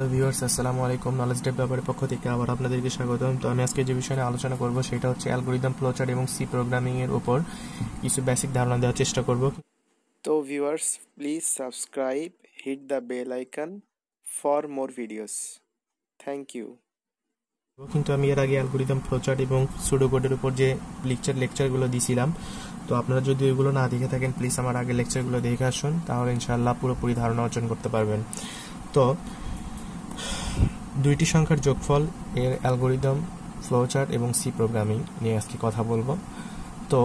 Hello viewers, আসসালামু আলাইকুম। Knowledge ডেভেলপারের পক্ষ থেকে আবার আপনাদেরকে স্বাগতম। তো আমি আজকে যে বিষয় নিয়ে আলোচনা করব সেটা হচ্ছে অ্যালগরিদম, ফ্লোচার্ট এবং সি প্রোগ্রামিং এর উপর কিছু বেসিক ধারণা দেওয়ার চেষ্টা করব। তো viewers, please subscribe, hit the bell icon for more videos. Thank you. কিন্তু আমি এর আগে অ্যালগরিদম, ফ্লোচার্ট এবং সুডোকোডের উপর যে লেকচারগুলো দিয়েছিলাম, তো আপনারা যদি ওইগুলো না দেখে থাকেন প্লিজ আমার আগের লেকচারগুলো দেখে আসুন, তাহলে ইনশাআল্লাহ পুরোপুরি ধারণা অর্জন করতে পারবেন। তো দুইটি সংখ্যার যোগফল এর অ্যালগরিদম, ফ্লোচার্ট এবং সি প্রোগ্রামিং নিয়ে আজকে কথা বলবো। তো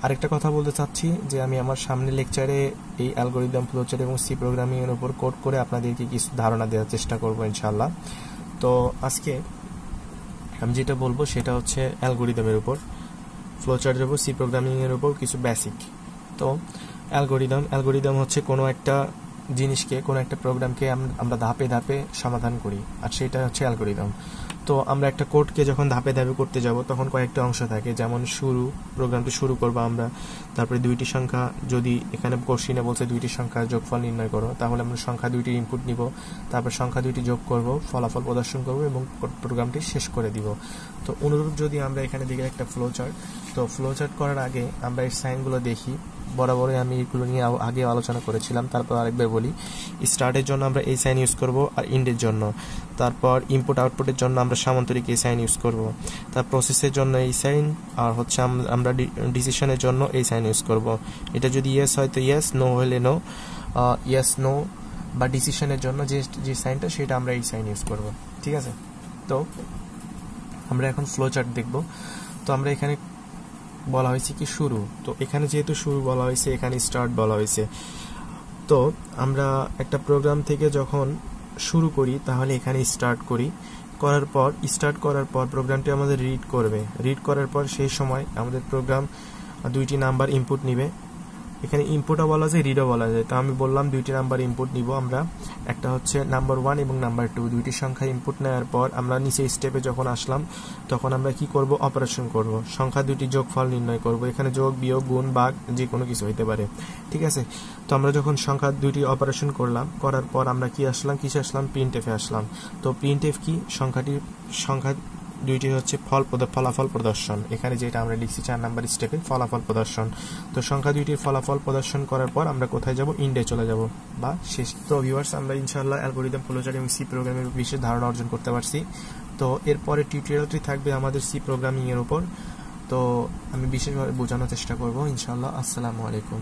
আরেকটা কথা বলতে চাচ্ছি যে আমি আমার সামনে লেকচারে এই অ্যালগরিদম, ফ্লোচার্ট এবং সি প্রোগ্রামিং এর উপর কোড করে আপনাদেরকে কিছু ধারণা দেওয়ার চেষ্টা করব ইনশাআল্লাহ। তো আজকে আমি যেটা বলবো সেটা হচ্ছে অ্যালগরিদমের উপর, ফ্লোচার্টের উপর, সি প্রোগ্রামিং এর উপর কিছু বেসিক। তো অ্যালগরিদম হচ্ছে কোনো একটা জিনিসকে, কোনো একটা প্রোগ্রামকে আমরা ধাপে ধাপে সমাধান করি, আর সেটা হচ্ছে অ্যালগরিদম। তো আমরা একটা কোডকে যখন ধাপে ধাপে করতে যাব তখন কয়েকটা অংশ থাকে, যেমন প্রোগ্রামটি শুরু করবো আমরা, তারপরে দুইটি সংখ্যা, যদি এখানে কোশ্চিনে বলছে দুইটি সংখ্যার যোগফল নির্ণয় করো, তাহলে আমরা সংখ্যা দুইটির ইনপুট নিব, তারপর সংখ্যা দুইটি যোগ করব, ফলাফল প্রদর্শন করব এবং প্রোগ্রামটি শেষ করে দিব। তো অনুরূপ যদি আমরা এখানে দেখি একটা ফ্লোচার্ট, তো ফ্লোচার্ট করার আগে আমরা এই সাইনগুলো দেখি। বরাবরই আমি এগুলো নিয়ে আগে আলোচনা করেছিলাম, তারপর আরেকবার বলি। স্টার্টের জন্য আমরা এই সাইন ইউজ করব, আর ইন্ডের জন্য, তারপর ইনপুট আউটপুটের জন্য আমরা সামান্তরিক এই সাইন ইউজ করব, তার প্রসেসের জন্য এই সাইন, আর হচ্ছে আমরা ডিসিশনের জন্য এই সাইন ইউজ করব। এটা যদি ইয়েস হয় তো ইয়েস, নো হলে নো, ইয়েস নো বা ডিসিশনের জন্য যে সাইনটা সেটা আমরা এই সাইন ইউজ করব। ঠিক আছে, তো আমরা এখন ফ্লোচার্ট দেখব। তো আমরা এখানে বলা হয়েছে কি শুরু, তো এখানে যেহেতু শুরু বলা হয়েছে, এখানে স্টার্ট বলা হয়েছে। তো আমরা একটা প্রোগ্রাম থেকে যখন শুরু করি তাহলে এখানে স্টার্ট করার পর প্রোগ্রামটি আমাদের রিড করার পর সেই সময় আমাদের প্রোগ্রাম দুইটি নাম্বার ইনপুট নিবে। এখানে ইনপুটও বলা যায়, রিডও বলা যায়। তো আমি বললাম দুইটি নাম্বার ইনপুট নিব আমরা, একটা হচ্ছে নাম্বার 1 এবং নাম্বার 2, দুইটি সংখ্যা ইনপুট নেওয়ার পর আমরা নিচে স্টেপে যখন আসলাম তখন আমরা কি করব, অপারেশন করব, সংখ্যা দুইটি যোগফল নির্ণয় করব। এখানে যোগ, বিয়োগ, গুণ, ভাগ যে কোনো কিছু হতে পারে। ঠিক আছে, তো আমরা যখন সংখ্যা দুইটি অপারেশন করার পর আমরা কিসে আসলাম, প্রিন্টএফে আসলাম। তো প্রিন্টএফ কি, সংখ্যা দুইটি হচ্ছে ফলাফল প্রদর্শন। এখানে যেটা আমরা লিখছি 4 নাম্বার স্টেপে ফলাফল প্রদর্শন। তো সংখ্যা দুইটির ফলাফল প্রদর্শন করার পর আমরা কোথায় যাব, ইন্ডে চলে যাব বা শেষ। তো ভিউয়ার্স, আমরা ইনশাআল্লাহ অ্যালগরিদম, ফ্লোচার্ট এবং সি প্রোগ্রামের বিশেষ ধারণা অর্জন করতে পারছি। তো এরপরে টিউটোরিয়ালটি থাকবে আমাদের সি প্রোগ্রামিং এর উপর। তো আমি বিশেষভাবে বোঝানোর চেষ্টা করব ইনশাআল্লাহ। আসসালামু আলাইকুম।